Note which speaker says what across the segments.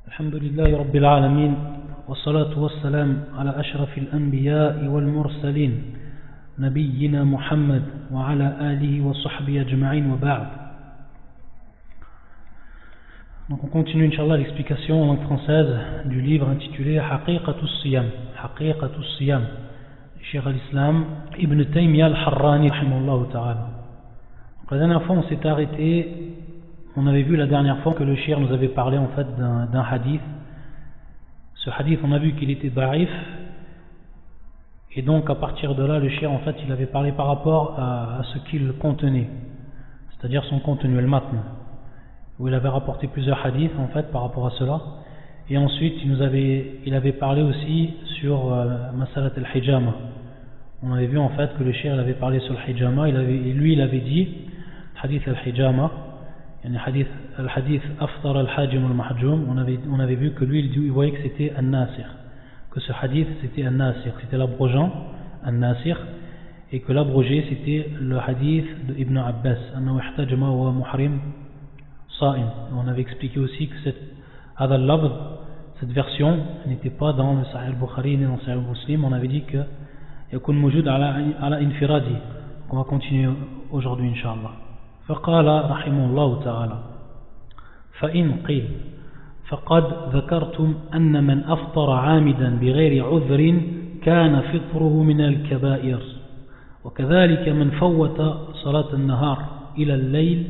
Speaker 1: الحمد لله رب العالمين والصلاة والسلام على أشرف الأنبياء والمرسلين نبينا محمد وعلى آله وصحبه أجمعين وبعد. Donc on continue Inch'Allah l'explication en langue française du livre intitulé Haqiqatus Siyam, Haqiqatus Siyam, Cheikh al-Islam Ibn Taymiyyah al-Harrani rahimahullah ta'ala. La dernière fois on s'est arrêté, on avait vu la dernière fois que le Cheikh nous avait parlé en fait d'un hadith. Ce hadith on a vu qu'il était da'if, et donc à partir de là le Cheikh en fait il avait parlé par rapport à ce qu'il contenait, c'est-à-dire son contenu, le matn, où il avait rapporté plusieurs hadiths en fait par rapport à cela. Et ensuite il avait parlé aussi sur Masalat al-Hijama. On avait vu en fait que le Cheikh avait parlé sur le Hijama, il avait dit hadith al-Hijama, al-Hadith Aftar al-Hajim al-Mahjum. On avait vu que lui il voyait que c'était un-Nasir, que ce hadith c'était un-Nasir, c'était l'abrogeant, un-Nasir, et que l'abrogé c'était le hadith de Ibn Abbas, annahu ihtajama wa muhrim sa'im. On avait expliqué aussi que cette version n'était pas dans le Sahih al-Bukhari ni dans le Sahih al-Muslim. On avait dit que yakun mujud ala infiradi. On va continuer aujourd'hui Inch'Allah. فقال رحمه الله تعالى: فإن قيل فقد ذكرتم أن من أفطر عامدا بغير عذر كان فطره من الكبائر، وكذلك من فوت صلاة النهار إلى الليل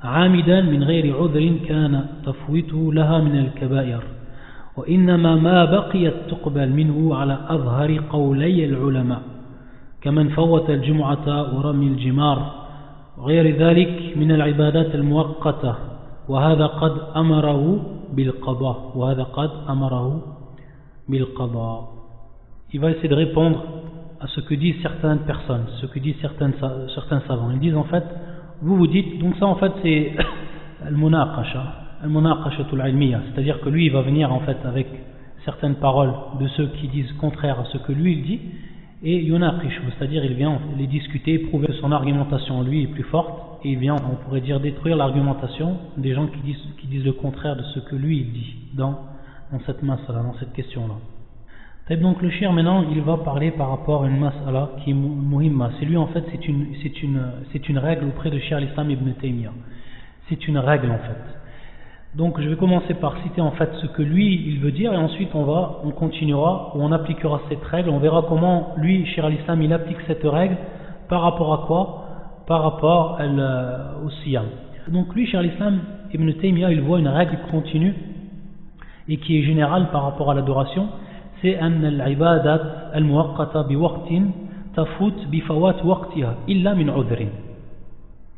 Speaker 1: عامدا من غير عذر كان تفويته لها من الكبائر، وإنما ما بقيت تقبل منه على أظهر قولي العلماء كمن فوت الجمعة ورمي الجمار غير ذلك من العبادات المؤقتة، وهذا قد أمره بالقضاء. Il va essayer de répondre à ce que disent certaines personnes, ce que disent certains savants. Ils disent en fait, vous dites, donc ça en fait c'est al-munaqashatul ilmiya, c'est-à-dire que lui il va venir en fait avec certaines paroles de ceux qui disent contraire à ce que lui il dit, et yunaqishu, c'est-à-dire il vient les discuter, prouver que son argumentation lui est plus forte, et il vient, on pourrait dire, détruire l'argumentation des gens qui disent le contraire de ce que lui il dit dans cette masala, dans cette question-là. Donc le shir maintenant il va parler par rapport à une masala qui est muhimma. C'est lui en fait, c'est une règle auprès de Cheikh al-Islam Ibn Taymiyyah. C'est une règle en fait. Donc je vais commencer par citer en fait ce que lui il veut dire, et ensuite on continuera, ou on appliquera cette règle. On verra comment lui, Cheikh al-Islam, il applique cette règle par rapport à quoi? Par rapport au siyam. Donc lui, Cheikh al-Islam Ibn Taymiyyah, il voit une règle continue et qui est générale par rapport à l'adoration. C'est أن العبادات المؤقتة بوقت تفوت بفوات وقتها إلا من عذر.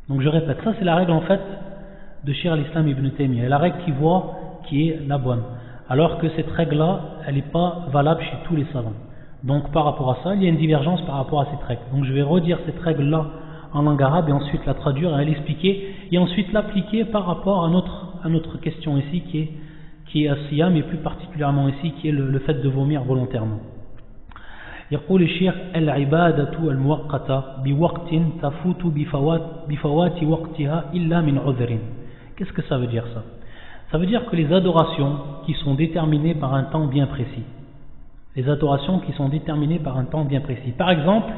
Speaker 1: Donc je répète, ça c'est la règle en fait de Cheikh al-Islam Ibn Taymiyyah, la règle qu'il voit qui est la bonne, alors que cette règle là elle n'est pas valable chez tous les savants. Donc par rapport à ça il y a une divergence par rapport à cette règle. Donc je vais redire cette règle là en langue arabe et ensuite la traduire et l'expliquer, et ensuite l'appliquer par rapport à notre question ici qui est as-siyam, et plus particulièrement ici qui est le fait de vomir volontairement. يقول الشيخ العبادة المؤقتة بوقت تفوت بفوات وقتها إلا من عذر. Qu'est-ce que ça veut dire ça? Ça veut dire que les adorations qui sont déterminées par un temps bien précis, les adorations qui sont déterminées par un temps bien précis, par exemple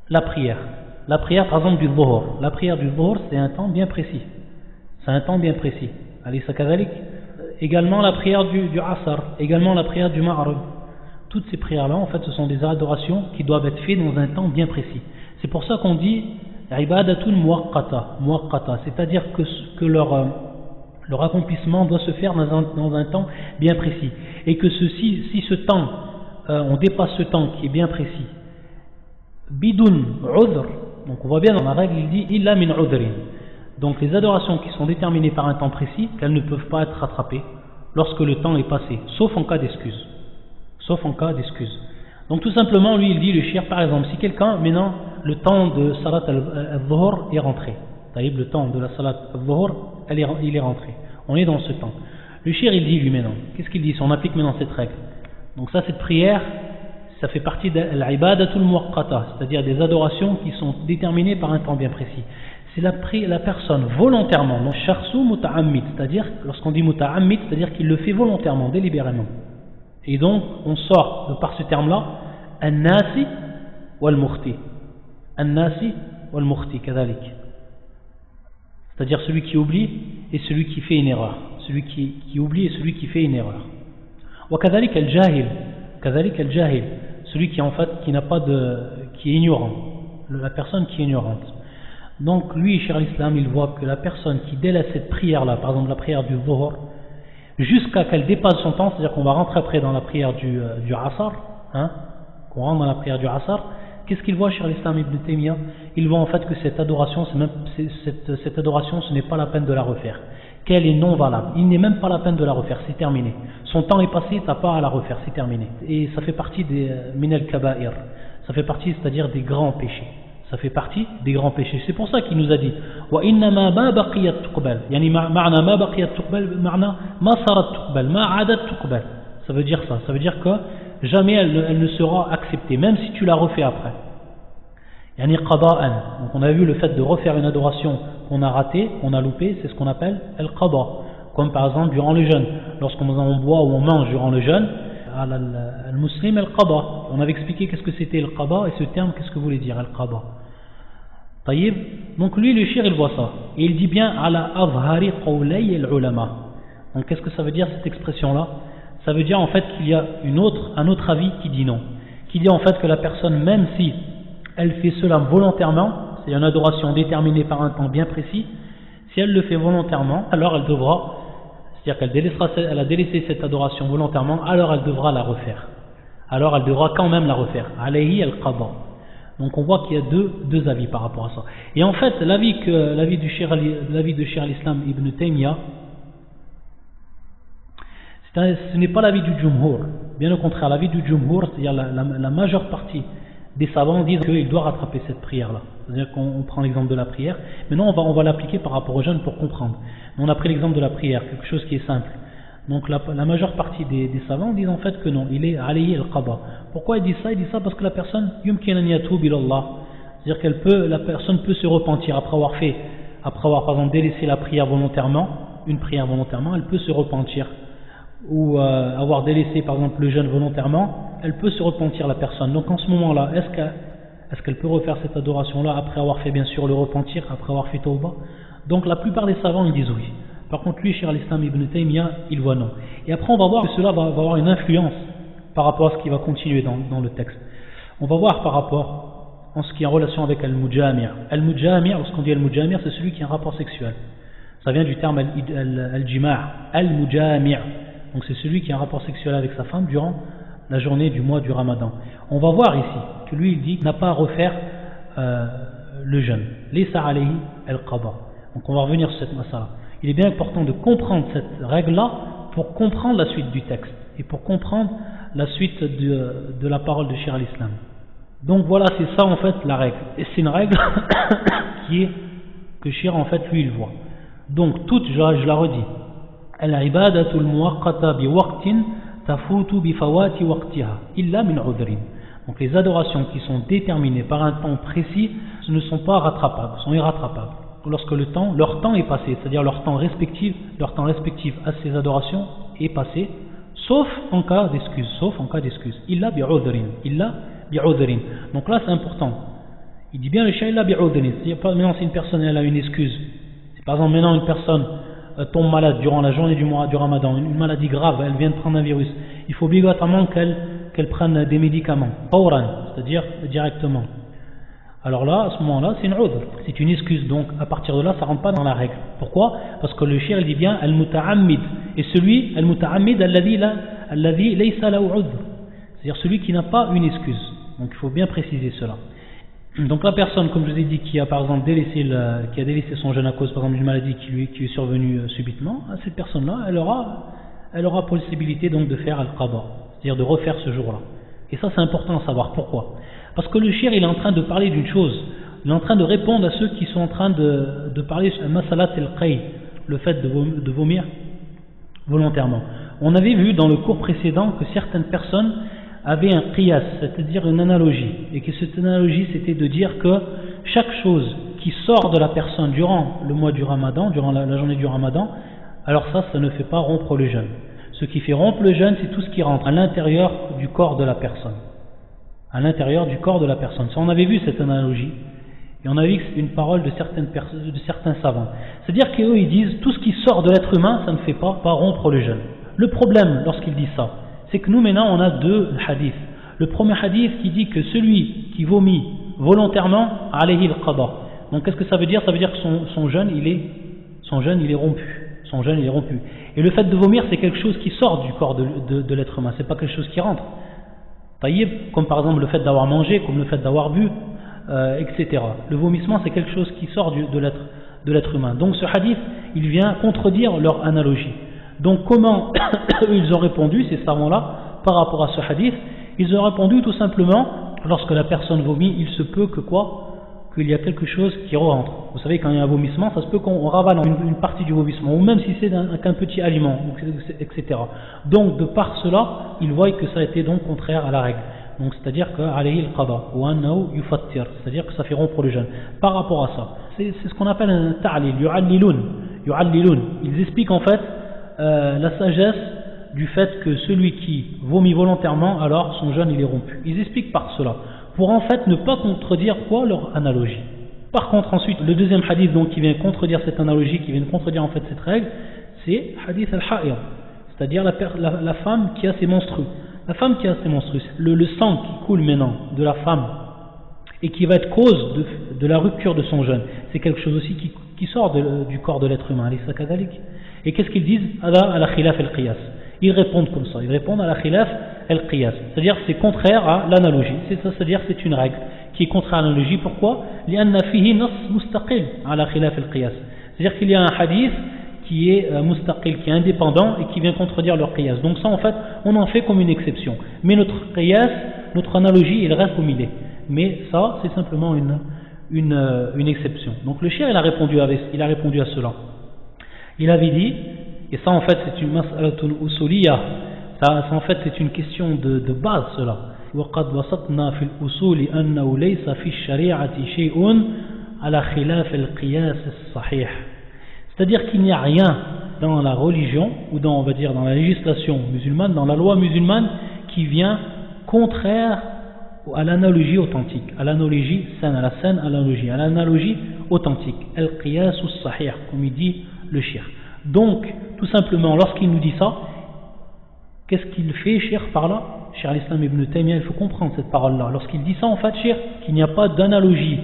Speaker 1: la prière par exemple du dhuhr, la prière du dhuhr c'est un temps bien précis, alaysa kadhalik. Également la prière du asr, également la prière du ma'rib. Toutes ces prières-là, en fait, ce sont des adorations qui doivent être faites dans un temps bien précis. C'est pour ça qu'on dit ibadatul muwaqqata, c'est-à-dire que leur accomplissement doit se faire dans un temps bien précis. Et que si ce temps, on dépasse ce temps qui est bien précis, bidun udhr, donc on voit bien dans la règle, il dit illa min udhrin. Donc les adorations qui sont déterminées par un temps précis, qu'elles ne peuvent pas être rattrapées lorsque le temps est passé, sauf en cas d'excuse. Donc tout simplement, lui il dit, le shir, par exemple, si quelqu'un, maintenant, le temps de salat al-dhuhr est rentré, le temps de la salat al-dhuhr, il est rentré, on est dans ce temps. Le shir il dit lui maintenant, qu'est-ce qu'il dit si on applique maintenant cette règle? Donc ça, cette prière, ça fait partie de l'ibadatul muwaqqata, c'est-à-dire des adorations qui sont déterminées par un temps bien précis. c'est la personne volontairement, donc shakhsu muta'ammid, c'est-à-dire, lorsqu'on dit muta'ammid, c'est-à-dire qu'il le fait volontairement, délibérément. Et donc, on sort de par ce terme-là, an-nasi wal-mukhti. An-nasi wal-mukhti, kadhalik. C'est-à-dire celui qui oublie et celui qui fait une erreur. Celui qui oublie et celui qui fait une erreur. Wa kadhalik al-jahil. Kadhalik al-jahil. Celui qui en fait, qui n'a pas de, qui est ignorant. La personne qui est ignorante. Donc lui, cher l'islam, il voit que la personne qui délaisse cette prière-là, par exemple la prière du Dhuhr, jusqu'à qu'elle dépasse son temps, c'est-à-dire qu'on va rentrer après dans la prière du Asr, hein, qu'on rentre dans la prière du Asr, qu'est-ce qu'il voit, cher l'islam Ibn Taymiyyah? Il voit en fait que cette adoration, cette adoration, ce n'est pas la peine de la refaire, qu'elle est non valable, il n'est même pas la peine de la refaire, c'est terminé. Son temps est passé, t'as pas à la refaire, c'est terminé. Et ça fait partie des min al-kaba'ir, ça fait partie, c'est-à-dire des grands péchés. Ça fait partie des grands péchés. C'est pour ça qu'il nous a dit wa innama ma baqiyat tuqbal, yani ma'na ma baqiyat tuqbal, ma'na ma sarat tuqbal, ma adat tuqbal. Ça veut dire ça. Ça veut dire que jamais elle ne sera acceptée, même si tu la refais après. Yani qada'an. Donc on a vu le fait de refaire une adoration qu'on a ratée, qu'on a loupée, c'est ce qu'on appelle al-qada. Comme par exemple durant le jeûne, lorsqu'on boit ou on mange durant le jeûne, al-muslim al-qada. On avait expliqué qu'est-ce que c'était al-qada et ce terme qu'est-ce que voulait dire al-qada. Taïb. Donc lui le shir il voit ça et il dit bien ala azhari qawlay al-ulama. Donc qu'est-ce que ça veut dire cette expression là? Ça veut dire en fait qu'il y a un autre avis qui dit non, qui dit en fait que la personne, même si elle fait cela volontairement, c'est une adoration déterminée par un temps bien précis, si elle le fait volontairement, alors elle devra, c'est-à-dire qu'elle a délaissé cette adoration volontairement, alors elle devra la refaire. Alors elle devra quand même la refaire. Alayhi al-qada. Donc on voit qu'il y a deux avis par rapport à ça. Et en fait, l'avis de Cheikh al-Islam Ibn Taymiyyah, ce n'est pas l'avis du Jumhur. Bien au contraire, l'avis du Jumhur, c'est-à-dire la majeure partie des savants disent qu'il doit rattraper cette prière-là. C'est-à-dire qu'on prend l'exemple de la prière, maintenant on va l'appliquer par rapport aux jeunes pour comprendre. On a pris l'exemple de la prière, quelque chose qui est simple. Donc la majeure partie des savants disent en fait que non, il est alayhi al-qada. Pourquoi il dit ça? Il dit ça parce que la personne yumkin an yatub ila Allah, c'est-à-dire la personne peut se repentir après avoir par exemple délaissé la prière volontairement, une prière volontairement, elle peut se repentir, ou avoir délaissé par exemple le jeûne volontairement, elle peut se repentir la personne. Donc en ce moment-là, est-ce qu'elle peut refaire cette adoration-là après avoir fait bien sûr le repentir, après avoir fait tawbah? Donc la plupart des savants ils disent oui. Par contre, lui, Cheikh al-Islam Ibn Taymiyyah, il voit non. Et après, on va voir que cela va avoir une influence par rapport à ce qui va continuer dans le texte. On va voir par rapport en ce qui est en relation avec al-mujami'. Al-mujami', lorsqu'on dit al-mujami', c'est celui qui a un rapport sexuel. Ça vient du terme al-jima', al-mujami'. Donc c'est celui qui a un rapport sexuel avec sa femme durant la journée du mois du Ramadan. On va voir ici que lui, il dit qu'il n'a pas à refaire le jeûne. Laysa alayhi al-qada. Donc on va revenir sur cette masala. Il est bien important de comprendre cette règle-là pour comprendre la suite du texte et pour comprendre la suite de la parole de Cheikh al-Islam. Donc voilà, c'est ça en fait la règle. Et c'est une règle que Cheikh en fait lui il voit. Donc toute, je la redis, al-ibadatul muwaqqata bi waqtin tafutu bi fawati waqtiha illa min udhrin. Donc les adorations qui sont déterminées par un temps précis, ce ne sont pas rattrapables, sont irrattrapables. Lorsque leur temps est passé, c'est-à-dire leur temps respectif à ces adorations est passé, sauf en cas d'excuse. Illa bi'udhrin. Donc là c'est important. Il dit bien le illa bi'udhrin. C'est-à-dire pas maintenant si une personne elle a une excuse. Si par exemple maintenant une personne tombe malade durant la journée du mois du Ramadan, une maladie grave, elle vient de prendre un virus, il faut obligatoirement qu'elle prenne des médicaments, fawran, c'est-à-dire directement. Alors là, à ce moment-là, c'est une udhr, c'est une excuse. Donc à partir de là, ça ne rentre pas dans la règle. Pourquoi? Parce que le shir il dit bien al-muta'ammid. Et celui, al-muta'ammid, alladhi laysa lahu udhr. C'est-à-dire celui qui n'a pas une excuse. Donc il faut bien préciser cela. Donc la personne, comme je vous ai dit, qui a par exemple délaissé son jeûne à cause par exemple d'une maladie qui lui est survenue subitement, cette personne-là, elle aura possibilité donc de faire al-qada, c'est-à-dire de refaire ce jour-là. Et ça c'est important à savoir. Pourquoi? Parce que le shir il est en train de parler d'une chose, il est en train de répondre à ceux qui sont en train de parler sur masalat al-qay, le fait de vomir volontairement. On avait vu dans le cours précédent que certaines personnes avaient un qiyas, c'est-à-dire une analogie, et que cette analogie c'était de dire que chaque chose qui sort de la personne durant le mois du Ramadan, durant la journée du Ramadan, alors ça ne fait pas rompre le jeûne. Ce qui fait rompre le jeûne, c'est tout ce qui rentre à l'intérieur du corps de la personne. À l'intérieur du corps de la personne. Ça, on avait vu cette analogie, et on a vu que c'est une parole de certains savants. C'est-à-dire qu'eux, ils disent, tout ce qui sort de l'être humain, ça ne fait pas rompre le jeûne. Le problème, lorsqu'ils disent ça, c'est que nous, maintenant, on a deux hadiths. Le premier hadith qui dit que celui qui vomit volontairement, alayhi al-qada. Donc, qu'est-ce que ça veut dire? Ça veut dire que son jeûne, il est rompu. Son jeûne, il est rompu. Et le fait de vomir, c'est quelque chose qui sort du corps de l'être humain, c'est pas quelque chose qui rentre. Taïb, comme par exemple le fait d'avoir mangé, comme le fait d'avoir bu, etc. Le vomissement, c'est quelque chose qui sort de l'être humain. Donc ce hadith, il vient contredire leur analogie. Donc comment ils ont répondu, ces savants-là, par rapport à ce hadith? Ils ont répondu tout simplement, lorsque la personne vomit, il se peut que quoi? Qu'il y a quelque chose qui rentre. Vous savez, quand il y a un vomissement, ça se peut qu'on ravale une partie du vomissement, ou même si c'est qu'un petit aliment, etc. Donc, de par cela, ils voient que ça a été donc contraire à la règle. Donc, c'est-à-dire que alayhi al-qada, ou annahu yufattir, c'est-à-dire que ça fait rompre le jeûne. Par rapport à ça, c'est ce qu'on appelle un ta'lil, yu'allilun. Ils expliquent en fait la sagesse du fait que celui qui vomit volontairement, alors son jeûne il est rompu. Ils expliquent par cela, pour en fait ne pas contredire quoi leur analogie. Par contre ensuite, le deuxième hadith donc qui vient contredire cette analogie, qui vient contredire en fait cette règle, c'est hadith al-ha'ir, c'est-à-dire la femme qui a ses menstrues. La femme qui a ses menstrues, le sang qui coule maintenant de la femme et qui va être cause de la rupture de son jeûne, c'est quelque chose aussi qui sort du corps de l'être humain. Et qu'est-ce qu'ils disent? À la khilaf al-qiyas. Ils répondent comme ça, ils répondent à la khilaf al-qiyas, c'est-à-dire c'est contraire à l'analogie, c'est-à-dire c'est une règle qui est contraire à l'analogie. Pourquoi? لأن فيه نص مستقل على خلاف القياس, c'est-à-dire qu'il y a un hadith qui est mustaqil, qui est indépendant et qui vient contredire leur qiyas. Donc ça en fait, on en fait comme une exception, mais notre qiyas, notre analogie, il reste comme il est, mais ça c'est simplement une exception. Donc le cheikh il a répondu à cela. Il avait dit, et ça en fait c'est une mas'alatun usuliyah, ça en fait c'est une question de base cela. وقد وسطنا في الأصول أنه ليس في الشريعة شيء على خلاف القياس الصحيح. C'est-à-dire qu'il n'y a rien dans la religion ou on va dire dans la législation musulmane, dans la loi musulmane qui vient contraire à l'analogie authentique, à l'analogie saine, à la saine analogie, à l'analogie authentique, al-qiyas as-sahih, comme il dit le cheikh. Donc, tout simplement, lorsqu'il nous dit ça, qu'est-ce qu'il fait, cheikh, par là? Cheikh al-Islam ibn Taymiyyah, il faut comprendre cette parole-là. Lorsqu'il dit ça, en fait, cheikh, qu'il n'y a pas d'analogie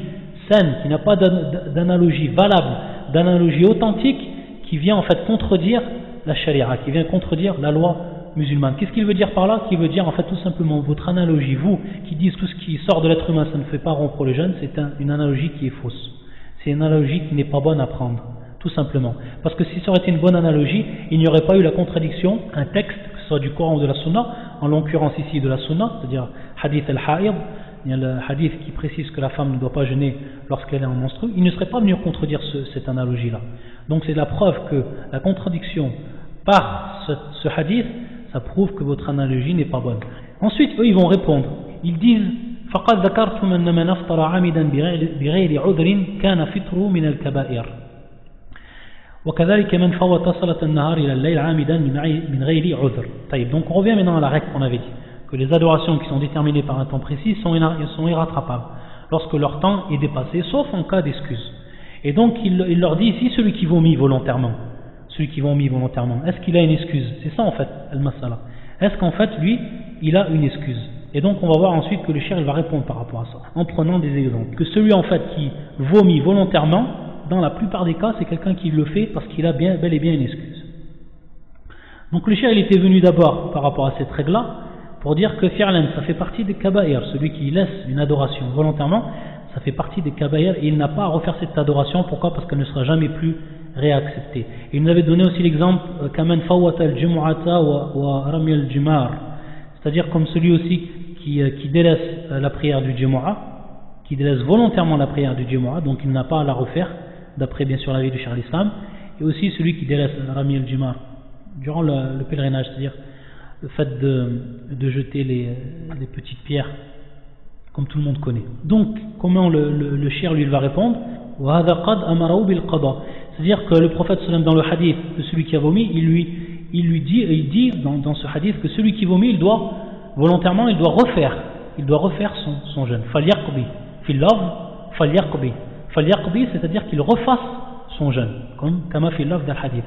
Speaker 1: saine, qu'il n'y a pas d'analogie valable, d'analogie authentique, qui vient en fait contredire la charia, qui vient contredire la loi musulmane. Qu'est-ce qu'il veut dire par là? Qu'il veut dire en fait tout simplement votre analogie, vous qui dites tout ce qui sort de l'être humain, ça ne fait pas rompre le jeûne, c'est une analogie qui est fausse. C'est une analogie qui n'est pas bonne à prendre, tout simplement. Parce que si ça aurait été une bonne analogie, il n'y aurait pas eu la contradiction, un texte, que ce soit du Coran ou de la Sunna, en l'occurrence ici de la Sunna, c'est-à-dire hadith al-ha'id, il y a le hadith qui précise que la femme ne doit pas jeûner lorsqu'elle est en menstru, il ne serait pas venu contredire cette analogie-là. Donc c'est la preuve que la contradiction par ce hadith, ça prouve que votre analogie n'est pas bonne. Ensuite, eux, ils vont répondre. Ils disent فَقَدْ ذَكَرْتُمْ أَنَّ مَنْ أَفْطَرَ عَامِدًا بِغَيْرِ عُذْرٍ كَانَ فِطْرُهُ مِنَ الْكَبَائِرِ وكذلك من فوت صلاة النهار إلى الليل عامدا من غير عذر. Donc on revient maintenant à la règle qu'on avait dit, que les adorations qui sont déterminées par un temps précis sont irrattrapables lorsque leur temps est dépassé, sauf en cas d'excuse. Et donc il leur dit ici, celui qui vomit volontairement, est-ce qu'il a une excuse? C'est ça en fait al-masala. Est-ce qu'en fait lui il a une excuse? Et donc on va voir ensuite que le cheikh il va répondre par rapport à ça, en prenant des exemples. Que celui en fait qui vomit volontairement, dans la plupart des cas, c'est quelqu'un qui le fait parce qu'il a bel et bien une excuse. Donc le cheikh il était venu d'abord par rapport à cette règle-là pour dire que fi'lan, ça fait partie des kabaïr, celui qui laisse une adoration volontairement, ça fait partie des kabaïr et il n'a pas à refaire cette adoration. Pourquoi? Parce qu'elle ne sera jamais plus réacceptée. Et il nous avait donné aussi l'exemple kaman fawwata al-jumu'ata wa rami al-jimar, c'est-à-dire comme celui aussi qui délaisse la prière du jumu'ah, qui délaisse volontairement la prière du jumu'ah, donc il n'a pas à la refaire, d'après bien sûr l'avis du cheikh al-Islam, et aussi celui qui délaisse rami al-jimar durant le pèlerinage, c'est-à-dire le fait de jeter les petites pierres, comme tout le monde connaît. Donc, comment le cheikh lui va répondre? وهذا قد أمره بالقضاء. C'est-à-dire que le prophète sallam dans le hadith de celui qui a vomi, il dit dans ce hadith que celui qui vomit, il doit volontairement, il doit refaire son jeûne. فَلْيَقْضِ فِي اللَّفْظِ فَلْيَقْضِ فَلْيَقْضِ, c'est-à-dire qu'il refasse son jeûne, comme كما في اللفظ del hadith.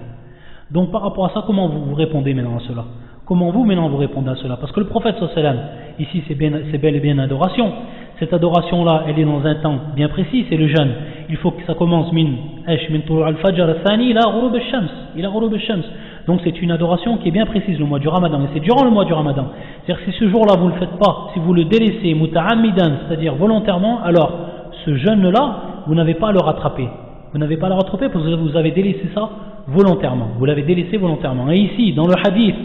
Speaker 1: Donc par rapport à ça, comment vous répondez maintenant à cela? Comment vous maintenant vous répondez à cela? Parce que le prophète sallam, ici c'est bel et bien adoration. Cette adoration là, elle est dans un temps bien précis, c'est le jeûne. Il faut que ça commence min tulu' al-fajr al-thani ila ghurub al-shams. Donc c'est une adoration qui est bien précise, le mois du Ramadan, et c'est durant le mois du Ramadan. C'est-à-dire que si ce jour-là vous ne le faites pas, si vous le délaissez muta'ammidan, c'est-à-dire volontairement, alors ce jeûne-là, vous n'avez pas à le rattraper. Vous n'avez pas à le rattraper parce que vous avez délaissé ça volontairement. Vous l'avez délaissé volontairement. Et ici, dans le hadith,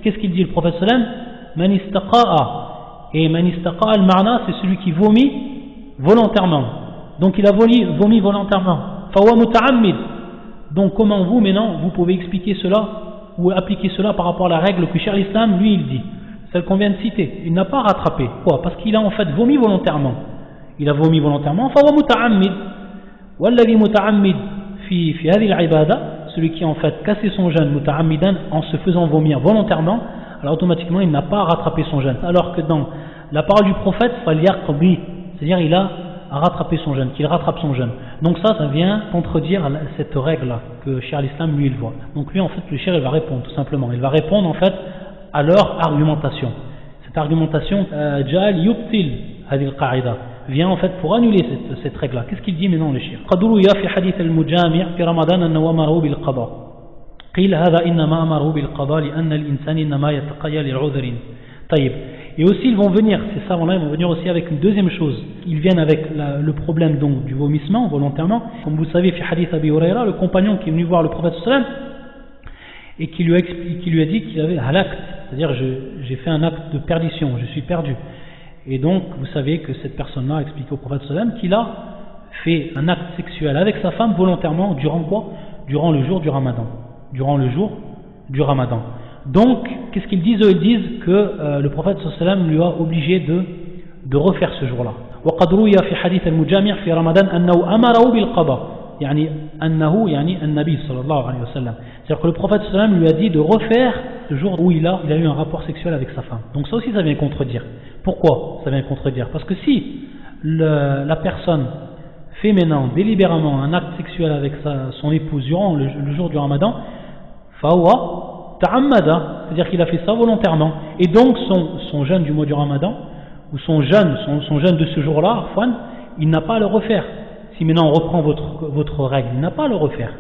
Speaker 1: qu'est-ce qu'il dit le prophète sallam? Man istaqa'a. Et man istaqa'a al-ma'na, c'est celui qui vomit volontairement. Donc il a vomi volontairement. Fawa muta'ammid. Donc comment vous maintenant vous pouvez expliquer cela ou appliquer cela par rapport à la règle que Cheikh l'Islam lui il dit, celle qu'on vient de citer? Il n'a pas rattrapé. Pourquoi? Parce qu'il a en fait vomi volontairement. Il a vomi volontairement. Fawa muta'ammid. Walladhi muta'ammid fi hadhihi al-ibada, celui qui en fait cassé son jeûne muta'ammidan en se faisant vomir volontairement, alors automatiquement il n'a pas rattrapé son jeûne. Alors que dans la parole du prophète, falyaqdi, c'est-à-dire il a rattrapé son jeûne, qu'il rattrape son jeûne. Donc ça vient contredire cette règle-là que Cheikh l'Islam lui il voit. Donc lui en fait le Cheikh il va répondre tout simplement. Il va répondre en fait à leur argumentation. Cette argumentation ja'al yubtil hadhihi al-qa'ida, vient en fait pour annuler cette règle-là. Qu'est-ce qu'il dit maintenant le Cheikh? قد روي في حديث المجامع في رمضان أنه أمره بالقضاء قيل هذا إنما أمره بالقضاء لأن الإنسان إنما يتقي لعذر. طيب. Et aussi ils vont venir, ces savants-là, ils vont venir aussi avec une deuxième chose. Ils viennent avec le problème donc du vomissement volontairement. Comme vous le savez, في حديث أبي هريرة, le compagnon qui est venu voir le prophète sallam et qui lui a dit qu'il avait halakt, c'est-à-dire j'ai fait un acte de perdition, je suis perdu. Et donc, vous savez que cette personne-là a expliqué au prophète sallam qu'il a fait un acte sexuel avec sa femme volontairement, durant quoi? Durant le jour du Ramadan. Durant le jour du Ramadan. Donc, qu'est-ce qu'ils disent? Ils disent que le prophète sallam lui a obligé de refaire ce jour-là. وقد روي في حديث المجامع في رمضان أنه أمره بالقضاء يعني أنه يعني النبي صلى الله عليه وسلم. C'est-à-dire que le prophète sallam lui a dit de refaire le jour où il a eu un rapport sexuel avec sa femme. Donc ça aussi ça vient contredire. Pourquoi ça vient contredire? Parce que si la personne fait maintenant délibérément un acte sexuel avec son épouse durant le jour du Ramadan, fawa ta'ammada, c'est-à-dire qu'il a fait ça volontairement, et donc son jeûne du mois du Ramadan ou son jeûne de ce jour-là, il n'a pas à le refaire. Si maintenant on reprend votre règle, il n'a pas à le refaire.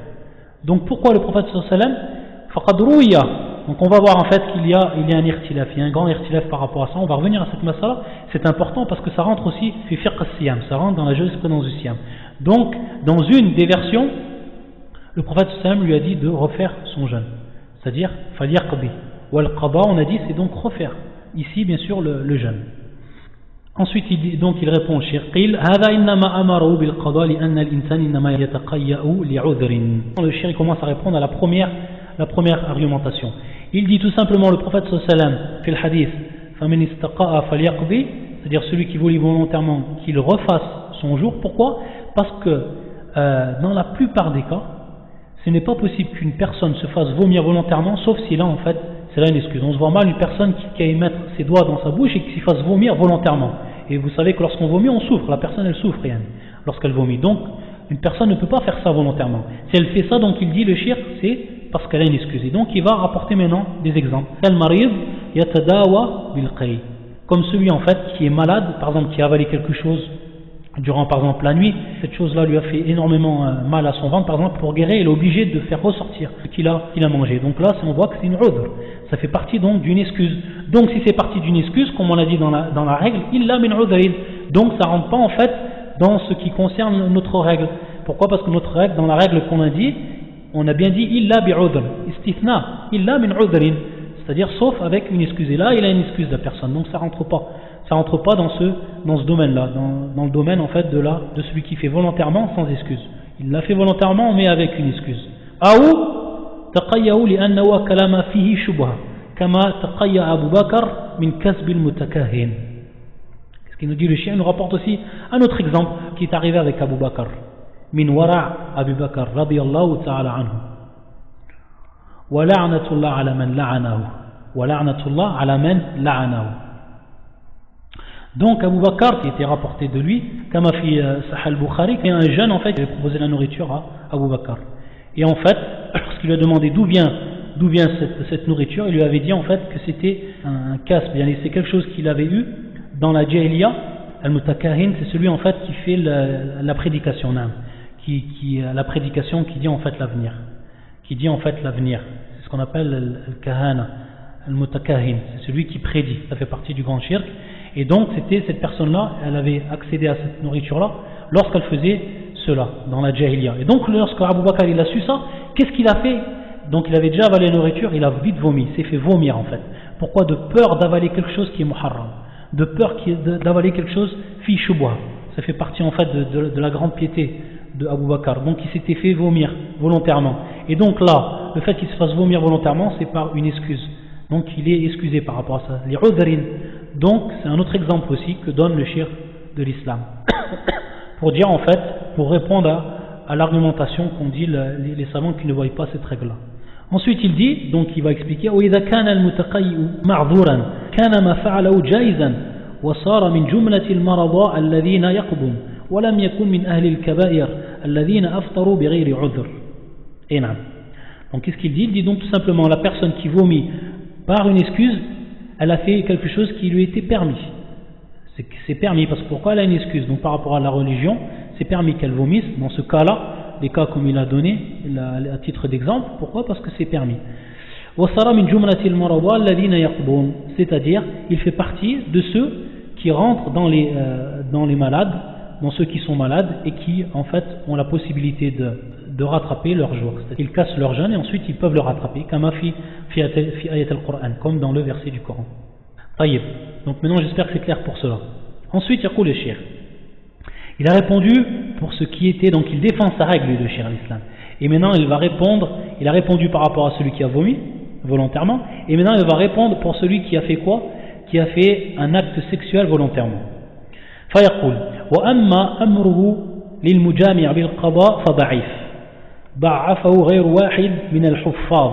Speaker 1: Donc pourquoi le prophète sallallahu alayhi wa sallam faqad ruya? Donc on va voir en fait qu'il y a un irtilaf, il y a un grand irtilaf par rapport à ça. On va revenir à cette masala, c'est important parce que ça rentre aussi fi fiqh as-siyam, ça rentre dans la jurisprudence du siyam. Donc dans une des versions, le prophète sallallahu alayhi wa sallam lui a dit de refaire son jeûne, c'est-à-dire falyaqdi. Wal qada, on a dit c'est donc refaire. Ici bien sûr le jeûne. Ensuite il répond au shirk, qil hadha innama amaru bil qada li anna al-insan innama yataqayya'u li'udhrin. Le shirk commence à répondre à la première argumentation. Il dit tout simplement, le prophète sallallahu alayhi wa sallam fait le hadith faman istaqa'a falyaqdi, c'est-à-dire celui qui volit volontairement qu'il refasse son jour. Pourquoi? Parce que dans la plupart des cas, ce n'est pas possible qu'une personne se fasse vomir volontairement, sauf si là en fait c'est là une excuse. On se voit mal une personne qui a mettre ses doigts dans sa bouche et qui s'y fasse vomir volontairement. Et vous savez que lorsqu'on vomit, on souffre. La personne elle souffre rien lorsqu'elle vomit. Donc une personne ne peut pas faire ça volontairement. Si elle fait ça, donc il dit le shirk, c'est parce qu'elle a une excuse. Et donc il va rapporter maintenant des exemples. Comme celui en fait qui est malade, par exemple qui a avalé quelque chose durant par exemple la nuit, cette chose-là lui a fait énormément mal à son ventre, par exemple pour guérir, il est obligé de faire ressortir ce qu'il a mangé. Donc là on voit que c'est une udhr, ça fait partie donc d'une excuse. Donc si c'est partie d'une excuse, comme on a dit dans la règle, illa min udhrin, donc ça rentre pas en fait dans ce qui concerne notre règle. Pourquoi? Parce que notre règle, dans la règle qu'on a dit, on a bien dit illa bi'udhr, istithna, illa min udhrin, c'est-à-dire sauf avec une excuse. Et là il a une excuse la personne, donc ça rentre pas dans ce domaine-là, dans le domaine en fait de celui qui fait volontairement sans excuse. Il l'a fait volontairement mais avec une excuse. Aou taqayyahu li'annahu kalama fihi shubha kama taqayya Abu Bakr min kasb al-mutakahin. Ce qu'il nous dit le chien, nous rapporte aussi un autre exemple qui est arrivé avec Abu Bakr. min wara' Abu Bakr radiyallahu ta'ala anhu. Wa la'natullah ala man la'anahu. Wa la'natullah ala man la'anahu. Donc Abu Bakr, qui était rapporté de lui, comme a fait Sahih al-Bukhari, il y a un jeune en fait qui avait proposé la nourriture à Abu Bakr. Et en fait, lorsqu'il lui a demandé d'où vient cette nourriture, il lui avait dit en fait que c'était un kasb, c'est quelque chose qu'il avait eu dans la Jahiliya. Al-Mutakahin, c'est celui en fait qui fait la prédication, la prédication qui dit en fait l'avenir. C'est ce qu'on appelle al-Kahana, Al-Mutakahin, c'est celui qui prédit, ça fait partie du grand shirk. Et donc c'était cette personne-là, elle avait accédé à cette nourriture-là lorsqu'elle faisait cela dans la Jahiliya. Et donc lorsque Abu Bakr il a su ça, qu'est-ce qu'il a fait? Donc il avait déjà avalé la nourriture, il a vite vomi, il s'est fait vomir en fait. Pourquoi? De peur d'avaler quelque chose qui est muharram, de peur d'avaler quelque chose fi shubha. Ça fait partie en fait de la grande piété de Abu Bakr. Donc il s'était fait vomir volontairement. Et donc là, le fait qu'il se fasse vomir volontairement, c'est par une excuse. Donc il est excusé par rapport à ça. Les udhrin. Donc c'est un autre exemple aussi que donne le shirk de l'islam. Pour dire en fait, pour répondre à l'argumentation qu'ont dit les savants qui ne voient pas cette règle-là. Ensuite il dit, donc il va expliquer وإذا كان المتقي معذورا كان ما فعله جائزا وصار من جملة المرضى الذين يقضون ولم يكن من أهل الكبائر الذين أفطروا بغير عذر. Et non. Donc qu'est-ce qu'il dit? Il dit donc tout simplement la personne qui vomit par une excuse, elle a fait quelque chose qui lui était permis. C'est permis parce que pourquoi elle a une excuse? Donc par rapport à la religion, c'est permis qu'elle vomisse. Dans ce cas-là, les cas comme il a donné à titre d'exemple, pourquoi? Parce que c'est permis. C'est-à-dire, il fait partie de ceux qui rentrent dans les malades, dans ceux qui sont malades et qui en fait ont la possibilité de rattraper leur jour. Ils cassent leur jeûne et ensuite ils peuvent le rattraper, comme dans le verset du Coran. Taïb. Donc maintenant j'espère que c'est clair pour cela. Ensuite, Yaqul le Cheikh. Il a répondu pour ce qui était, donc il défend sa règle le Cheikh l'Islam. Et maintenant il va répondre, il a répondu par rapport à celui qui a vomi volontairement, et maintenant il va répondre pour celui qui a fait quoi? Qui a fait un acte sexuel volontairement. فيقول وأما أمره للمجامع بالقضاء فضعيف ضعفه غير واحد من الحفاظ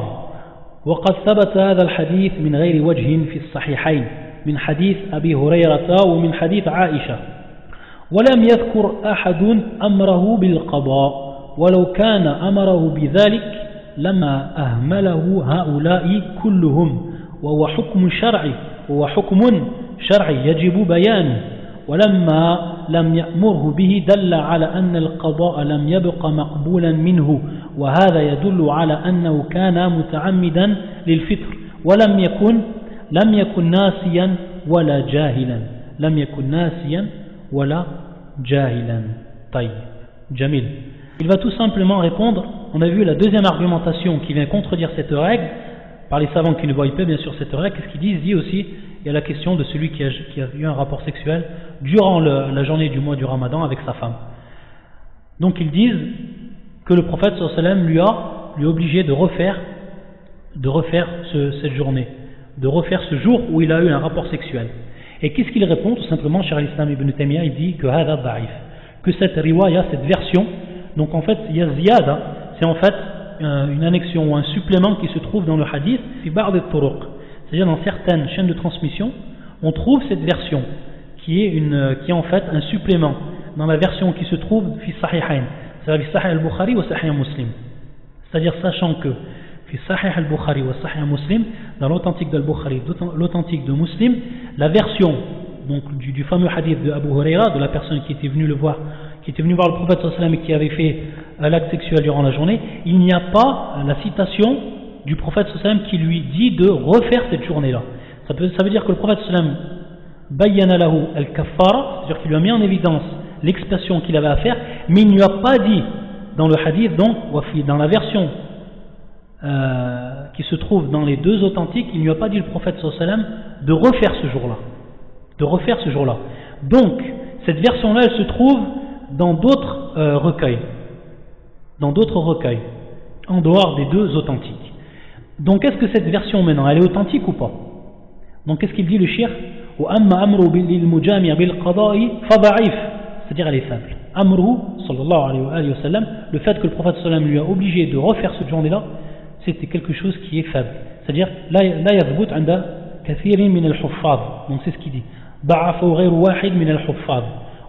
Speaker 1: وقد ثبت هذا الحديث من غير وجه في الصحيحين من حديث أبي هريرة ومن حديث عائشة ولم يذكر أحد أمره بالقضاء ولو كان أمره بذلك لما أهمله هؤلاء كلهم وهو حكم شرعي يجب بيانه ولما لم يأمره به دل على أن القضاء لم يبق مقبولا منه وهذا يدل على أنه كان متعمدا للفطر لم يكن ناسيا ولا جاهلا طيب جميل. Il va tout simplement répondre, on a vu la deuxième argumentation qui vient contredire cette règle par les savants qui ne voient pas bien sûr cette règle. Qu'est-ce qu'ils disent? Il dit aussi, il y a la question de celui qui a eu un rapport sexuel durant la journée du mois du Ramadan avec sa femme. Donc ils disent que le prophète sallallahu alayhi wa sallam lui a obligé de refaire cette journée, de refaire ce jour où il a eu un rapport sexuel. Et qu'est-ce qu'il répond? Tout simplement, Cheikh al-Islam ibn Taymiyyah, il dit que hada da'if, que cette riwaya, cette version, donc en fait il y a ziyada, c'est en fait une annexion ou un supplément qui se trouve dans le hadith fi ba'd al-turuq, c'est-à-dire dans certaines chaînes de transmission on trouve cette version qui est en fait un supplément dans la version qui se trouve fi sahihain, c'est-à-dire fi sahih al-Bukhari wa sahih Muslim, c'est-à-dire sachant que fi sahih al-Bukhari wa sahih Muslim, dans l'authentique d'al-Bukhari, l'authentique de Muslim, la version donc du fameux hadith de Abu Huraira, de la personne qui était venue voir le prophète sallallahu alayhi wa sallam et qui avait fait l'acte sexuel durant la journée, il n'y a pas la citation du prophète sallallahu alayhi wa sallam qui lui dit de refaire cette journée-là. Ça veut dire que le prophète sallallahu alayhi wa sallam bayyana lahu al-kaffara, c'est-à-dire qu'il lui a mis en évidence l'expiation qu'il avait à faire, mais il ne lui a pas dit dans le hadith, donc dans la version qui se trouve dans les deux authentiques, il ne lui a pas dit le prophète sallallahu alayhi wa sallam de refaire ce jour-là. Donc cette version-là, elle se trouve dans d'autres recueils, en dehors des deux authentiques. Donc est-ce que cette version maintenant, elle est authentique ou pas? Donc qu'est-ce qu'il dit le cheikh? C'est-à-dire elle est faible. amruhu sallallahu alayhi wa sallam, le fait que le prophète sallam lui a obligé de refaire cette journée-là, c'était quelque chose qui est faible. C'est-à-dire, la yathbut 'inda kathirin min al-huffaz. Donc c'est ce qu'il dit. Da'afu ghayru wahid min al-huffaz.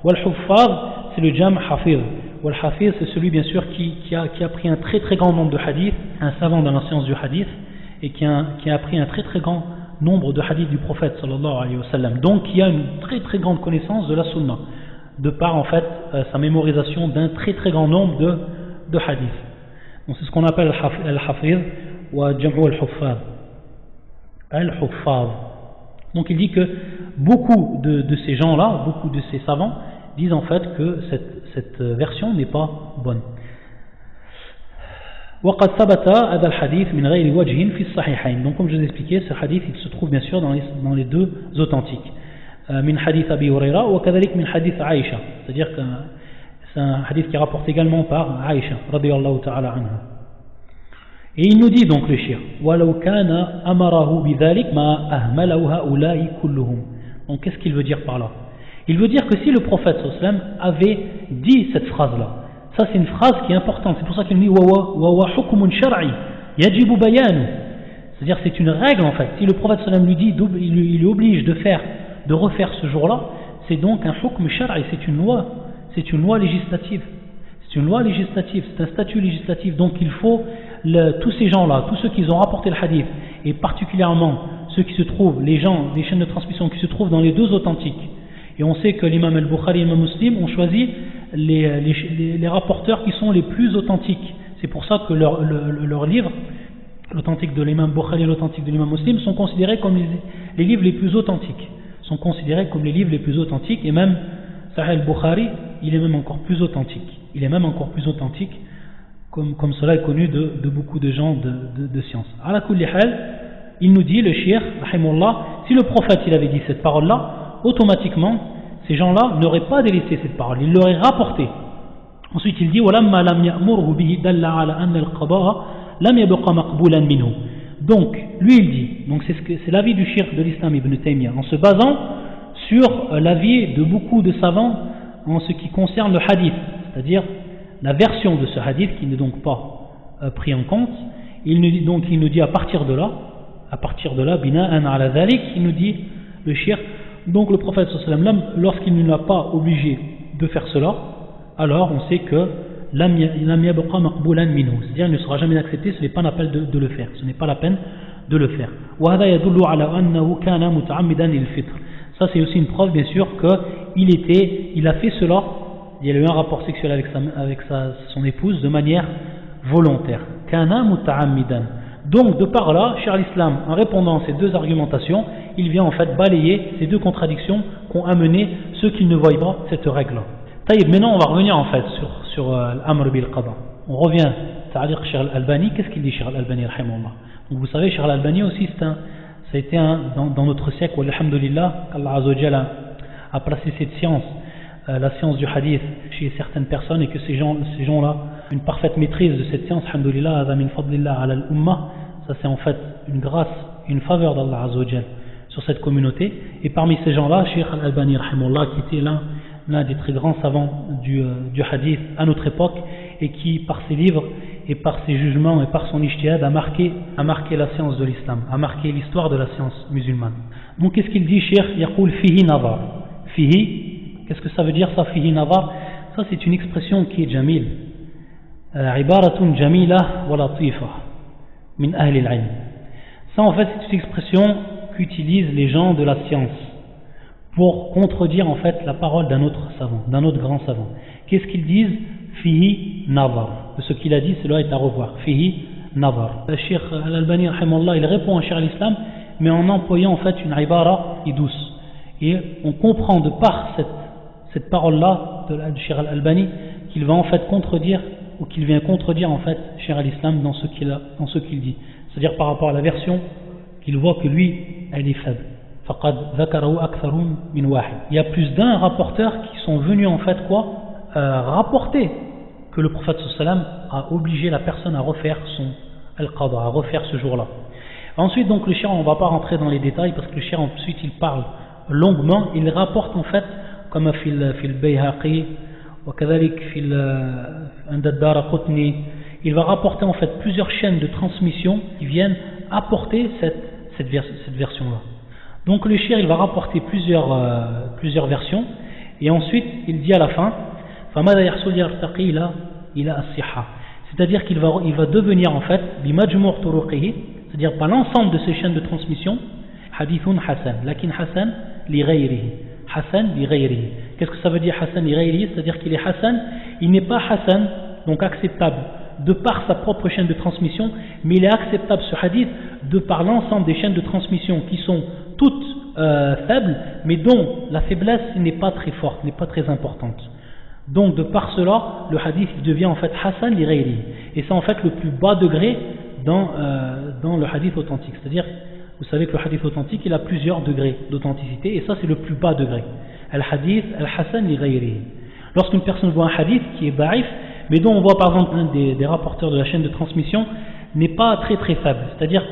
Speaker 1: Wal huffaz, c'est le jam hafiz. Wal hafiz, c'est celui bien sûr qui a pris un très très grand nombre de hadiths, un savant dans la science du hadith, et qui a pris un très très grand nombre de hadiths du prophète sallallahu alayhi wa sallam. Donc qui a une très très grande connaissance de la sunna, de par en fait sa mémorisation d'un très très grand nombre de hadiths. Donc c'est ce qu'on appelle al-hafiz wa jam'u al-huffaz. Al-huffaz. Donc il dit que beaucoup de ces gens-là, beaucoup de ces savants disent en fait que cette version n'est pas bonne. وقد ثبت هذا الحديث من غير وجه في الصحيحين. Donc comme je vous ai expliqué, ce hadith il se trouve bien sûr dans les deux authentiques. من حديث أبي هريرة وكذلك من حديث عائشة. C'est-à-dire que c'est un hadith qui est rapporté également par Aïcha radiyallahu ta'ala anha. Et il nous dit donc le shir وَلَوْ كَانَ أَمَرَهُ بِذَلِكَ مَا أَهْمَلَهُ هَؤُلَاءِ كُلُّهُم. Donc qu'est-ce qu'il veut dire par là? Il veut dire que si le prophète sallallahu alayhi wa sallam avait dit cette phrase-là, ça c'est une phrase qui est importante, c'est pour ça qu'il dit وَوَا حُكْمٌ شَرْعِي يَجِبُ بَيَانُ. C'est-à-dire c'est une règle en fait. Si le prophète sallallahu alayhi wa sallam lui dit, il lui oblige de refaire ce jour-là, c'est donc un hukm shar'i, c'est une loi législative. C'est une loi législative, c'est un statut législatif. Donc il faut, tous ces gens-là, tous ceux qui ont rapporté le hadith, et particulièrement ceux qui se trouvent, les chaînes de transmission qui se trouvent dans les deux authentiques. Et on sait que l'imam al-Bukhari et l'imam Muslim ont choisi les rapporteurs qui sont les plus authentiques. C'est pour ça que leurs livres, l'authentique de l'imam Bukhari et l'authentique de l'imam Muslim, sont considérés comme les livres les plus authentiques. Sont considérés comme les livres les plus authentiques, et même Sahih al-Bukhari, il est même encore plus authentique. Il est même encore plus authentique, comme cela est connu de beaucoup de gens de science. Ala kulli hal, il nous dit, le shir, rahimullah, si le prophète il avait dit cette parole-là, automatiquement, ces gens-là n'auraient pas délaissé cette parole, ils l'auraient rapportée. Ensuite, il dit, وَلَمَّا لَمْ يَأْمُرْهُ بِهِ دَلَّ عَلَى أَنَّ الْقَضَاءَ لَمْ يَبْقَ مَقْبُولًا مِنْهُ. Donc, lui il dit, donc c'est l'avis du shir de l'islam Ibn Taymiyyah, en se basant sur l'avis de beaucoup de savants en ce qui concerne le hadith, c'est-à-dire la version de ce hadith qui n'est donc pas pris en compte. Il nous dit à partir de là, bina'an ala dhalik, il nous dit le shir, donc le prophète sallallahu alayhi wa sallam, lorsqu'il ne l'a pas obligé de faire cela, alors on sait que lam yabqa maqbulan minhu, c'est-à-dire il ne sera jamais accepté, ce n'est pas la peine de le faire, ce n'est pas la peine de le faire. Wa hadha yadullu ala annahu kana muta'ammidan lil fitr. Ça c'est aussi une preuve bien sûr qu'il a fait cela, il a eu un rapport sexuel avec son épouse de manière volontaire. Kana muta'ammidan. Donc de par là, Cheikh al-Islam, en répondant à ces deux argumentations, il vient en fait balayer ces deux contradictions qu'ont amené ceux qui ne voient pas cette règle-là. Taïb, maintenant on va revenir en fait sur l'amr bil qada. On revient à Cheikh al-Albani. Qu'est-ce qu'il dit Cheikh al-Albani rahimahullah? Donc vous savez, Cheikh al-Albani aussi ça a été dans notre siècle, alhamdulillah, qu'Allah Azza wa Jalla a placé cette science, la science du hadith, chez certaines personnes, et que ces gens-là, une parfaite maîtrise de cette science, alhamdulillah, hadha min fadlillah ala al-ummah, ça c'est en fait une grâce, une faveur d'Allah Azza wa Jalla sur cette communauté. Et parmi ces gens-là, Cheikh al-Albani rahimahullah, qui était l'un des très grands savants du hadith à notre époque, et qui par ses livres et par ses jugements et par son ijtihad a marqué la science de l'islam, a marqué l'histoire de la science musulmane. Donc qu'est-ce qu'il dit, Cheikh? Yaqul fihi nazar. Fihi, qu'est-ce que ça veut dire ça, fihi nazar? Ça c'est une expression qui est jamil, ibaratun jamila wa latifa min ahli al-ilm. Ça en fait c'est une expression qu'utilisent les gens de la science pour contredire en fait la parole d'un autre savant, d'un autre grand savant. Qu'est-ce qu'ils disent? Fihi nazar. De ce qu'il a dit, cela est à revoir. Fihi nazar. Le Cheikh al-Albani rahimahullah, il répond à Cheikh al-Islam, mais en employant en fait une ibara et douce. Et on comprend de par cette parole-là de Cheikh al-Albani qu'il va en fait contredire, ou qu'il vient contredire en fait Cheikh al-Islam dans ce qu'il dit. C'est-à-dire par rapport à la version qu'il voit que lui, elle est faible. Faqad dhakarahu aktharun min wahid. Il y a plus d'un rapporteur qui sont venus en fait rapporter que le prophète sallam a obligé la personne à refaire son al-qada, à refaire ce jour-là. Ensuite donc le shir, on ne va pas rentrer dans les détails parce que le shir ensuite il parle longuement, il rapporte en fait comme fil Bayhaqi وكذلك عند الدارقطني. Il va rapporter en fait plusieurs chaînes de transmission qui viennent apporter cette version-là. Donc le shir, il va rapporter plusieurs versions, et ensuite il dit à la fin, فَمَاذَا يَحْصُلْ يَرْتَقِي إِلَى الصِّحَّةِ, c'est-à-dire qu'il va devenir en fait بِمَجْمُعْ طُرُقِهِ, c'est-à-dire par l'ensemble de ces chaînes de transmission, hadithun hasan, lakin hasan li ghayrihi, hasan li ghayrihi. Qu'est-ce que ça veut dire hasan li ghayrihi? C'est-à-dire qu'il est hasan, il n'est pas hasan, donc acceptable de par sa propre chaîne de transmission, mais il est acceptable ce hadith de par l'ensemble des chaînes de transmission qui sont toutes faibles, mais dont la faiblesse n'est pas très forte, n'est pas très importante. Donc de par cela, le hadith devient en fait hasan li ghayrihi, et c'est en fait le plus bas degré dans le hadith authentique. C'est-à-dire, vous savez que le hadith authentique, il a plusieurs degrés d'authenticité, et ça c'est le plus bas degré. Al-hadith al-hasan li ghayrihi. Lorsqu'une personne voit un hadith qui est ba'if, mais dont on voit par exemple un des rapporteurs de la chaîne de transmission n'est pas très très faible, c'est-à-dire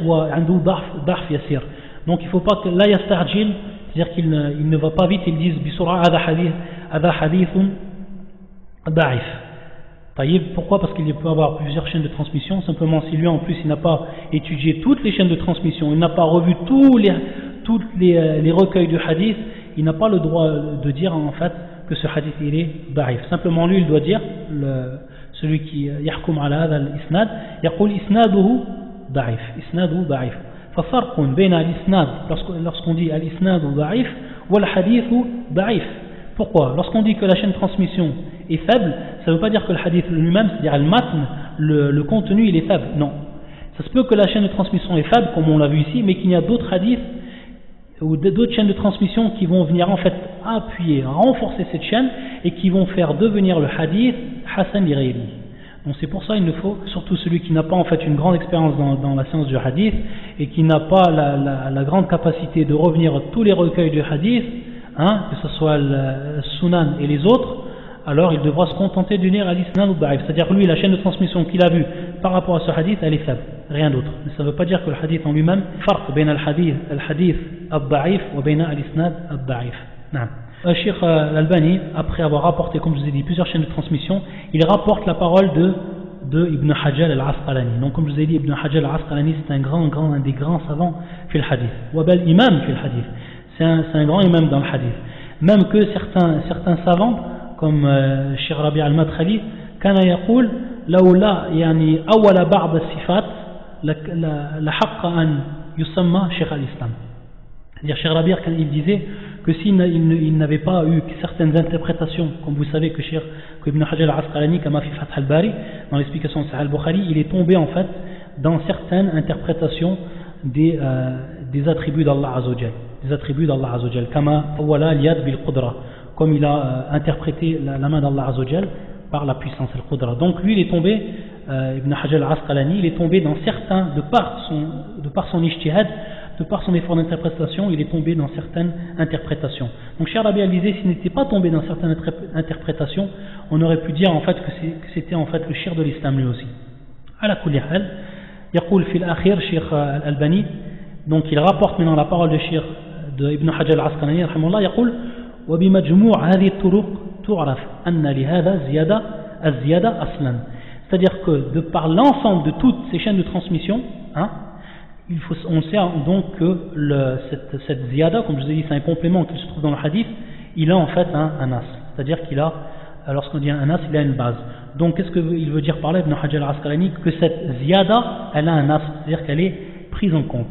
Speaker 1: donc il ne faut pas que la yastarjil, c'est-à-dire qu'il ne va pas vite, ils disent bisura hadha hadithun da'if. Pourquoi? Parce qu'il peut avoir plusieurs chaînes de transmission. Simplement, si lui en plus il n'a pas étudié toutes les chaînes de transmission, il n'a pas revu tous les recueils de hadith, il n'a pas le droit de dire en fait que ce hadith il est da'if. Simplement lui il doit dire, celui qui yahkum ala hadha al-isnad, yaqul isnaduhu da'if, isnaduhu da'if. ففرق بين الإسناد, lorsqu'on dit al-isnad da'if ou al-hadith da'if. Pourquoi? Lorsqu'on dit que la chaîne de transmission est faible, ça ne veut pas dire que le hadith lui-même, c'est-à-dire al-matn, le contenu il est faible. Non, ça se peut que la chaîne de transmission est faible comme on l'a vu ici, mais qu'il y a d'autres hadiths ou d'autres chaînes de transmission qui vont venir en fait appuyer, renforcer cette chaîne et qui vont faire devenir le hadith hasan li ghayrihi. Donc c'est pour ça il nous faut, surtout celui qui n'a pas en fait une grande expérience dans la science du hadith et qui n'a pas la grande capacité de revenir à tous les recueils du hadith, que ce soit le Sunan et les autres, alors il devra se contenter d'unir à l'isnad ou da'if, c'est-à-dire lui la chaîne de transmission qu'il a vue par rapport à ce hadith elle est faible, rien d'autre. Mais ça ne veut pas dire que le hadith en lui-même farq bain al-hadith al-da'if wa bain al-isnad al-da'if. Cheikh Al-Albani, après avoir rapporté, comme je vous ai dit, plusieurs chaînes de transmission, il rapporte la parole de Ibn Hajar al-Asqalani. Donc comme je vous ai dit, Ibn Hajar al-Asqalani c'est un des grands savants fil hadith, wa bal imam fil hadith, c'est un grand imam dans le hadith, même que certains savants comme Cheikh Rabi' al-Madkhali kana yaqul lawla yani awwala ba'd as-sifat la haqqa an yusamma Cheikh al-Islam. C'est-à-dire Cheikh Rabi' quand il disait que s'il n'avait pas eu certaines interprétations, comme vous savez que Ibn Hajar al-Asqalani, comme a fait Fath al-Bari, dans l'explication de Sahih al-Bukhari, il est tombé en fait dans certaines interprétations des attributs d'Allah Azzawajal, des attributs d'Allah Azzawajal, kama awwala al-yad bil-qudra, comme il a interprété la main d'Allah Azzawajal par la puissance al-qudra. Donc lui il est tombé, Ibn Hajar al-Asqalani, il est tombé dans certains, de par son ijtihad, de par son effort d'interprétation, il est tombé dans certaines interprétations. Donc Cheikh Rabi' disait, s'il n'était pas tombé dans certaines interprétations, on aurait pu dire en fait que c'était en fait le shir de l'islam lui aussi. Ala kulli hal, yaqul fil akhir Cheikh Al-Albani, donc il rapporte maintenant la parole de Ibn Hajar al-Asqalani rahimahullah, yaqul wa bi majmu' hadhihi at-turuq tu'raf anna li hadha az-ziyada aslan. C'est-à-dire que de par l'ensemble de toutes ces chaînes de transmission, on sait donc que cette ziyada, comme je vous ai dit, c'est un complément qui se trouve dans le hadith, il a en fait un as, c'est-à-dire qu'il a, lorsqu'on dit un as, il a une base. Donc qu'est-ce qu'il veut dire par là, Ibn Hajar al-Asqalani? Que cette ziyada, elle a un as, c'est-à-dire qu'elle est prise en compte,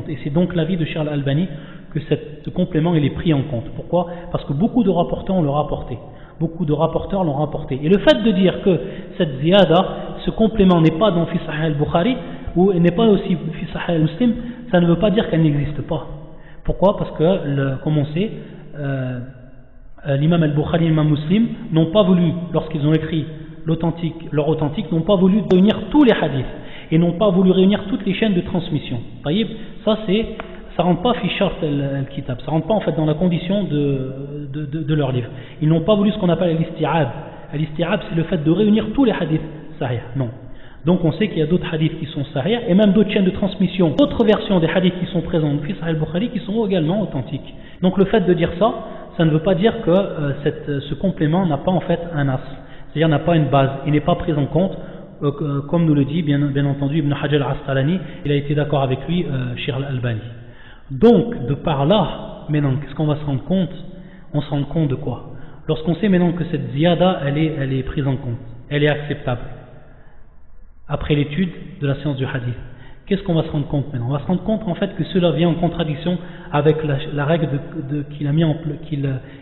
Speaker 1: et c'est donc l'avis de Cheikh Al-Albani que ce complément il est pris en compte. Pourquoi? Parce que beaucoup de rapporteurs l'ont rapporté. Et le fait de dire que cette ziyada, ce complément n'est pas dans Fi Sahih al-Bukhari, ou n'est pas aussi Fi Sahih al-Muslim, ça ne veut pas dire qu'elle n'existe pas. Pourquoi? Parce que, comme on sait, l'imam al-Bukhari et l'imam Muslim n'ont pas voulu, lorsqu'ils ont écrit leur authentique, n'ont pas voulu réunir tous les hadiths, et n'ont pas voulu réunir toutes les chaînes de transmission. Ça rentre pas fi shart al-kitab, ça rentre pas en fait dans la condition de leur livre. Ils n'ont pas voulu ce qu'on appelle al-isti'ab. Al-isti'ab, c'est le fait de réunir tous les hadiths sahih. Non. Donc on sait qu'il y a d'autres hadiths qui sont sahih, et même d'autres chaînes de transmission, d'autres versions des hadiths qui sont présentes fi Sahih al-Bukhari qui sont également authentiques. Donc le fait de dire ça ça ne veut pas dire que ce complément n'a pas en fait un as, c'est-à-dire n'a pas une base, il n'est pas pris en compte, comme nous le dit bien entendu Ibn Hajar al-Asqalani, il a été d'accord avec lui, Cheikh al-Albani. Donc, de par là, maintenant, qu'est-ce qu'on va se rendre compte? On se rend compte de quoi? Lorsqu'on sait maintenant que cette ziyada, elle est prise en compte, elle est acceptable, après l'étude de la science du hadith, qu'est-ce qu'on va se rendre compte maintenant? On va se rendre compte en fait que cela vient en contradiction avec la règle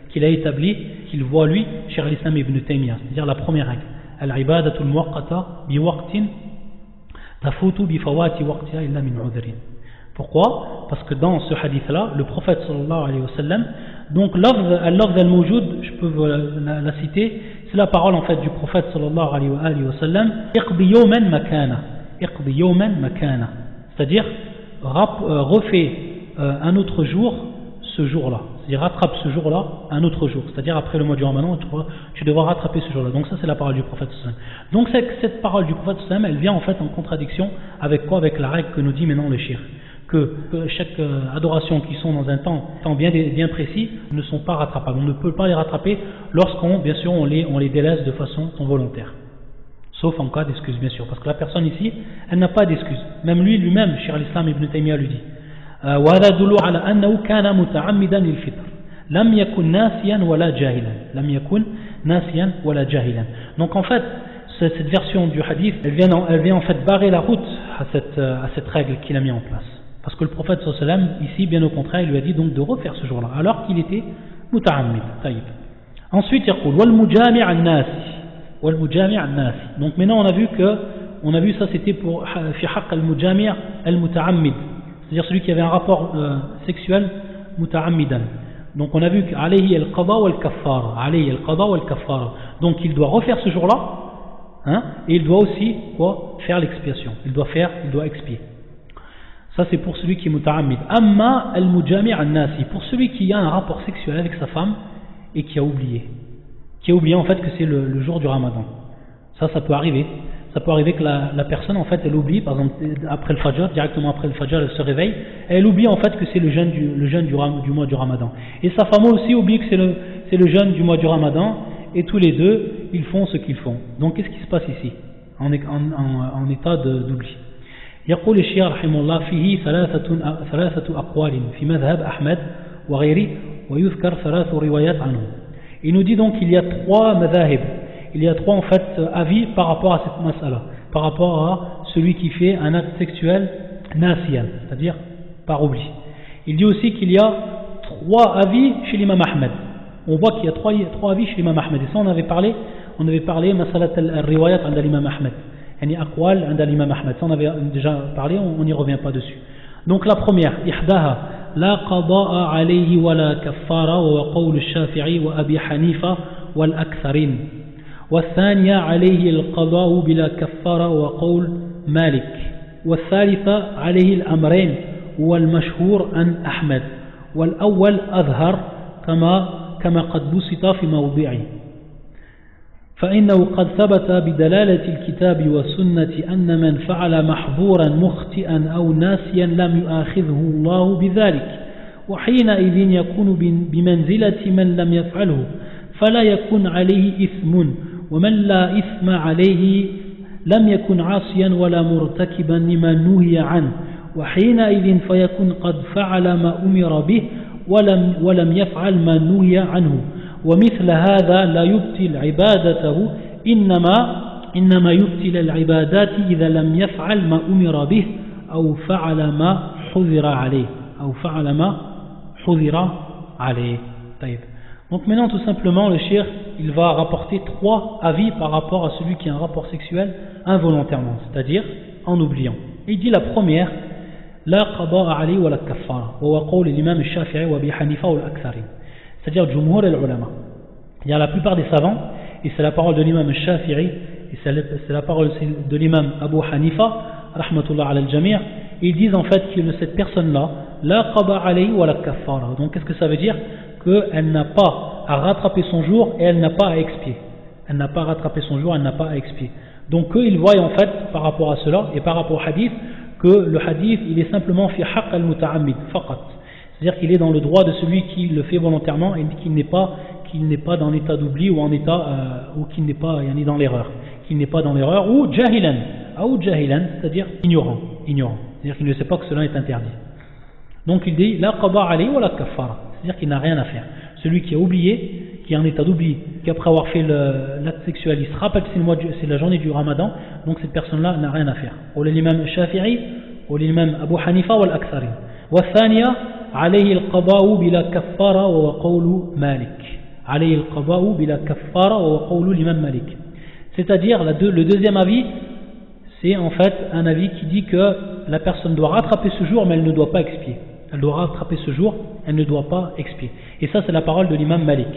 Speaker 1: qu'il a établie, qu'il voit lui, Cheikh al-Islam ibn Taymiyyah, c'est-à-dire la première règle, al-ibadatul muwaqqata bi waqtin tafutu bi fawati waqtiha illa min udhrin. Pourquoi? Parce que dans ce hadith-là, le prophète sallallahu alayhi wa sallam, donc al-lafz al-mawjoud, je peux la citer, c'est la parole en fait du prophète sallallahu alayhi wa sallam, iqbi yawman makana, iqbi yawman makana, c'est-à-dire refais un autre jour ce jour-là, c'est-à-dire rattrape ce jour-là un autre jour, c'est-à-dire après le mois du Ramadan, tu devras rattraper ce jour-là. Donc ça c'est la parole du prophète sallallahu alayhi wa sallam. Donc cette parole du prophète sallallahu alayhi wa sallam, elle vient en fait en contradiction avec quoi? Avec la règle que nous dit maintenant le shirk, que chaque adoration qui sont dans un temps bien précis ne sont pas rattrapables. On ne peut pas les rattraper lorsqu'on, bien sûr, on les délaisse de façon volontaire. Sauf en cas d'excuse, bien sûr. Parce que la personne ici, elle n'a pas d'excuse. Même lui-même, Cheikh al-Islam ibn Taymiyyah lui dit وَهَذَا يَدُلُّ عَلَى أَنَّهُ كَانَ مُتَعَمِّدًا لِلْفِطْرِ لَمْ يَكُنْ نَاسِيًا وَلَا جَاهِلًا لَمْ يَكُنْ نَاسِيًا وَلَا جَاهِلًا. Donc en fait, cette version du hadith, elle vient en fait barrer la route à cette règle qu'il a mis en place. Parce que le prophète sallallahu alayhi wa sallam, ici, bien au contraire, il lui a dit donc de refaire ce jour-là, alors qu'il était muta'ammid. Ensuite, il dit wal mujami' an-nasi. Wal mujami' an-nasi. Donc maintenant, on a vu ça, c'était pour fi haqq al-mujami' al-muta'ammid, c'est-à-dire celui qui avait un rapport sexuel muta'ammidan. Donc on a vu qu'alayhi al-qada wal-kaffara, alayhi al-qada wal-kaffara. Donc il doit refaire ce jour-là, hein, et il doit aussi faire l'expiation. Il doit expier. Ça c'est pour celui qui est muta'ammid. Amma al-mujami' an-nasi, pour celui qui a un rapport sexuel avec sa femme et qui a oublié en fait que c'est le jour du Ramadan. Ça peut arriver. Ça peut arriver que la personne en fait elle oublie, par exemple après le Fajr, directement après le Fajr elle se réveille et elle oublie en fait que c'est le jeûne du mois du Ramadan. Et sa femme aussi oublie que c'est le jeûne du mois du Ramadan, et tous les deux ils font ce qu'ils font. Donc qu'est-ce qui se passe ici en état d'oubli? يقول الشيخ رحمه الله فيه ثلاثة أقوال في مذهب أحمد وغيره ويذكر 3 روايات عنه. Il nous dit donc qu'il y a 3 madhahib, il y a 3 en fait avis par rapport à cette mas'ala, par rapport à celui qui fait un acte sexuel nasiyan, c'est-à-dire par oubli. Il dit aussi qu'il y a 3 avis chez l'imam Ahmed. On voit qu'il y a 3 avis chez l'imam Ahmed, et ça on avait parlé masalat al-riwayat عند l'imam Ahmed, يعني أقوال عند l'imam Ahmed, ça on avait déjà parlé, on n'y revient pas dessus. Donc la première, إحداها لا قضاء عليه ولا كفارة وهو قول الشافعي وأبي حنيفة والأكثرين. والثانية عليه القضاء بلا كفارة وقول مالك. والثالثة عليه الأمرين والمشهور عن أحمد. والأول أظهر كما قد بسط في موضعه، فإنه قد ثبت بدلالة الكتاب والسنة أن من فعل محظورا مخطئا أو ناسيا لم يؤاخذه الله بذلك، وحينئذ يكون بمنزلة من لم يفعله، فلا يكون عليه إثم، ومن لا إثم عليه لم يكن عاصيا ولا مرتكبا لما نهي عنه، وحينئذ فيكون قد فعل ما أمر به ولم يفعل ما نهي عنه. ومثل هذا لا يبطل عبادته، إنما يبطل العبادات إذا لم يفعل ما أمر به أو فعل ما حذر عليه طيب. Donc maintenant tout simplement le cheikh il va rapporter 3 avis par rapport à celui qui a un rapport sexuel involontairement, c'est-à-dire en oubliant. Il dit la première لا قضاء عليه ولا كفارة وهو قول الإمام الشافعي وأبي حنيفة والأكثرين, c'est-à-dire جمهور العلماء. Il y a la plupart des savants, et c'est la parole de l'imam Shafi'i, et c'est la parole de l'imam Abu Hanifa, rahmatullah ala al-jami', ils disent en fait que cette personne-là, la qada alayhi wa la kaffara. Donc qu'est-ce que ça veut dire? Qu'elle n'a pas à rattraper son jour et elle n'a pas à expier. Elle n'a pas à rattraper son jour, elle n'a pas à expier. Donc eux, ils voient en fait, par rapport à cela, et par rapport au hadith, que le hadith, il est simplement fi haqq al-muta'ammid, faqat. C'est-à-dire qu'il est dans le droit de celui qui le fait volontairement et qu'il n'est pas dans l'état d'oubli ou en état ou qu'il n'est pas dans l'erreur, ou jahilan, c'est-à-dire ignorant, c'est-à-dire qu'il ne sait pas que cela est interdit. Donc il dit la qada alayhi wa la kaffara, c'est-à-dire qu'il n'a rien à faire. Celui qui a oublié, qui est en état d'oubli, qu'après avoir fait l'acte sexuel, il se rappelle que c'est la journée du Ramadan, donc cette personne-là n'a rien à faire. Ou l'imam Shafi'i, ou l'imam Abu Hanifa ou l'Aksari. Wa thaniya alayhi al-qada'u bila kaffara wa qawlu Malik. Alayhi al-qada'u bila kaffara wa qawlu l'imam Malik. C'est-à-dire le deuxième avis, c'est en fait un avis qui dit que la personne doit rattraper ce jour mais elle ne doit pas expier. Elle doit rattraper ce jour, elle ne doit pas expier. Et ça c'est la parole de l'imam Malik.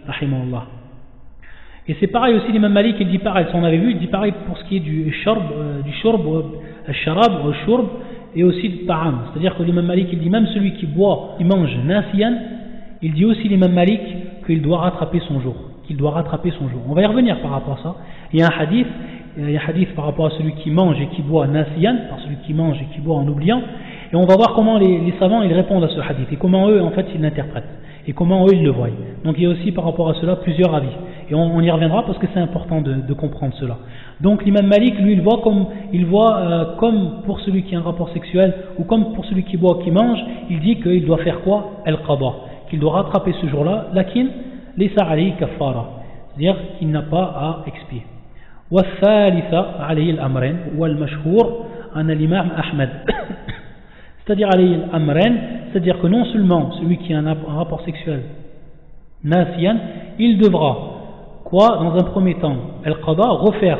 Speaker 1: Rahimahullah. Et c'est pareil aussi l'imam Malik, il dit pareil, si on avait vu, il dit pareil pour ce qui est du sharab, au shurb, et aussi du ta'am. C'est-à-dire que l'imam Malik, il dit même celui qui boit, qui mange nasiyan, il dit aussi l'imam Malik qu'il doit rattraper son jour. On va y revenir par rapport à ça. Il y a un hadith par rapport à celui qui mange et qui boit nasiyan, par celui qui mange et qui boit en oubliant, et on va voir comment les savants ils répondent à ce hadith, et comment eux en fait ils l'interprètent, et comment eux ils le voient. Donc il y a aussi par rapport à cela plusieurs avis, et on y reviendra parce que c'est important de comprendre cela. Donc l'imam Malik, lui, il voit comme pour celui qui a un rapport sexuel, ou comme pour celui qui boit, qui mange, il dit qu'il doit faire quoi? Al-qada, qu'il doit rattraper ce jour-là, lakin laysa alayhi kaffara, c'est-à-dire qu'il n'a pas à expier. والثالثة عليه الأمرين والمشهور أن الإمام أحمد c'est-à-dire عليه الأمرين, c'est-à-dire que non seulement celui qui a un rapport sexuel nasiyan, il devra quoi dans un premier temps al-qada, refaire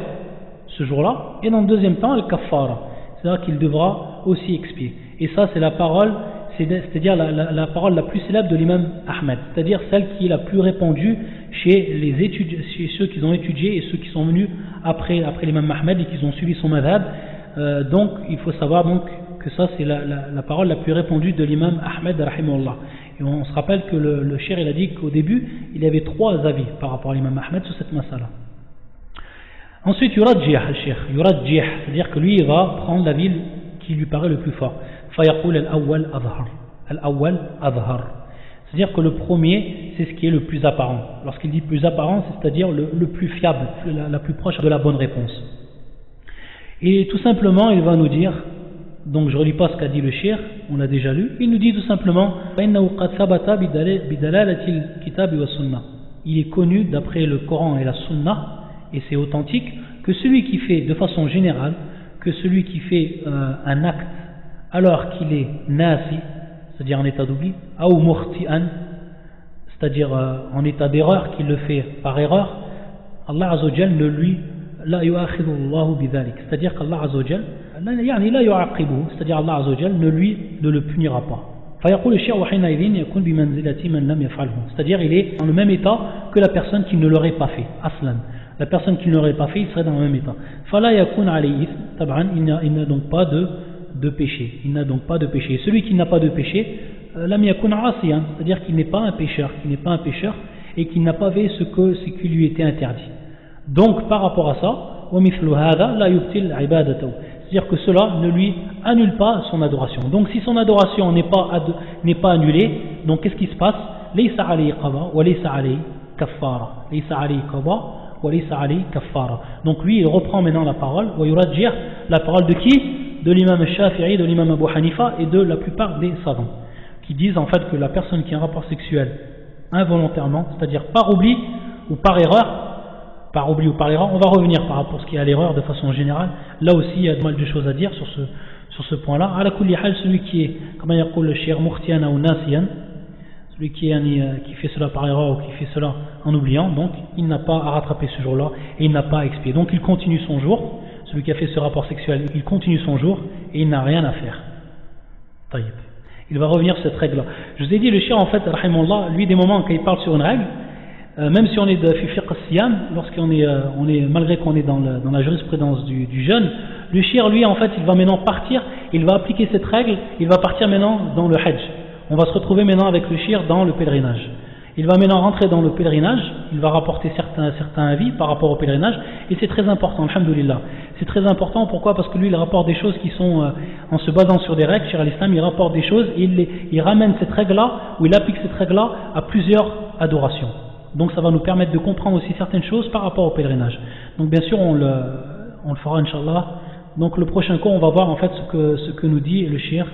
Speaker 1: ce jour-là, et dans le deuxième temps al-kaffara, c'est-à-dire qu'il devra aussi expier. Et ça c'est la parole, c'est-à-dire la parole la plus célèbre de l'imam Ahmed, c'est-à-dire celle qui est la plus répandue chez ceux qui ont étudié et ceux qui sont venus après l'imam Ahmed et qui ont suivi son madhab. Donc il faut savoir donc que ça c'est la parole la plus répandue de l'imam Ahmed rahimahullah. Et on se rappelle que le cheikh il a dit qu'au début il y avait 3 avis par rapport à l'imam Ahmed sur cette masala. Ensuite yurajjih al cheikh, c'est-à-dire que lui il va prendre l'avis qui lui paraît le plus fort. Fayaqul al-awwal adhar, c'est-à-dire que le premier c'est ce qui est le plus apparent. Lorsqu'il dit plus apparent, c'est-à-dire le plus fiable, la plus proche de la bonne réponse. Et tout simplement il va nous dire, donc je ne relis pas ce qu'a dit le cheikh, on l'a déjà lu, il nous dit tout simplement il est connu d'après le Coran et la Sunna, et c'est authentique, que celui qui fait de façon générale, que celui qui fait un acte alors qu'il est nasi, c'est-à-dire en état d'oubli, ou mukhti'an, c'est-à-dire en état d'erreur, qu'il le fait par erreur, Allah Azza wa Jal ne lui la yu'akhidhu Allahu bidhalik, c'est-à-dire qu'Allah Azza wa Jal la yu'aqibuhu, c'est-à-dire Allah Azza wa Jal ne le punira pas. فيقول الشيء وحينئذ يكون بمنزلة من لم يفعله, c'est-à-dire il est dans le même état que la personne qui ne l'aurait pas fait, aslan. La personne qui ne l'aurait pas fait, il serait dans le même état. فلا يكون عليه طبعا, il n'a donc pas de péché. Il n'a donc pas de péché. Celui qui n'a pas de péché, lam yakun asiyan, c'est-à-dire qu'il n'est pas un pécheur, et qu'il n'a pas fait ce qui lui était interdit. Donc par rapport à ça, ومثل هذا لا يبطل عبادته, c'est-à-dire que cela ne lui annule pas son adoration. Donc si son adoration n'est pas annulée, donc qu'est-ce qui se passe? ليس عليه قضاء وليس عليه كفارة, ليس عليه قضاء وليس عليه كفارة. Donc lui il reprend maintenant la parole, ويرجح, la parole de qui? De l'imam Shafi'i, de l'imam Abu Hanifa et de la plupart des savants, qui disent en fait que la personne qui a un rapport sexuel involontairement, c'est-à-dire par oubli ou par erreur, on va revenir par rapport à ce qui est à l'erreur de façon générale. Là aussi il y a pas mal de choses à dire sur ce point-là. Ala kulli hal, celui qui est, comme il dit le cheikh, mukhtiyan ou nasiyan, celui qui fait cela par erreur ou qui fait cela en oubliant, donc il n'a pas à rattraper ce jour-là et il n'a pas à expier. Donc il continue son jour. Celui qui a fait ce rapport sexuel, il continue son jour et il n'a rien à faire. Taïb. Il va revenir sur cette règle-là. Je vous ai dit, le cheikh en fait, rahimahullah, lui des moments quand il parle sur une règle, même si on est de fiqh as-siyam, lorsqu'on est, malgré qu'on est dans la jurisprudence du jeûne, le cheikh lui en fait il va maintenant partir, il va appliquer cette règle, il va partir maintenant dans le hajj. On va se retrouver maintenant avec le cheikh dans le pèlerinage. Il va maintenant rentrer dans le pèlerinage, il va rapporter certains avis par rapport au pèlerinage, et c'est très important, alhamdoulilah. C'est très important, pourquoi? Parce que lui il rapporte des choses qui sont, en se basant sur des règles, sur l'islam, il rapporte des choses et il ramène cette règle-là, ou il applique cette règle-là à plusieurs adorations. Donc ça va nous permettre de comprendre aussi certaines choses par rapport au pèlerinage. Donc bien sûr on le fera Inch'Allah. Donc le prochain cours on va voir en fait ce que nous dit le shir.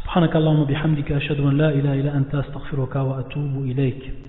Speaker 1: Subhanakallahumma bihamdika ashhadu an la ilaha illa anta astaghfiruka wa atubu ilayk.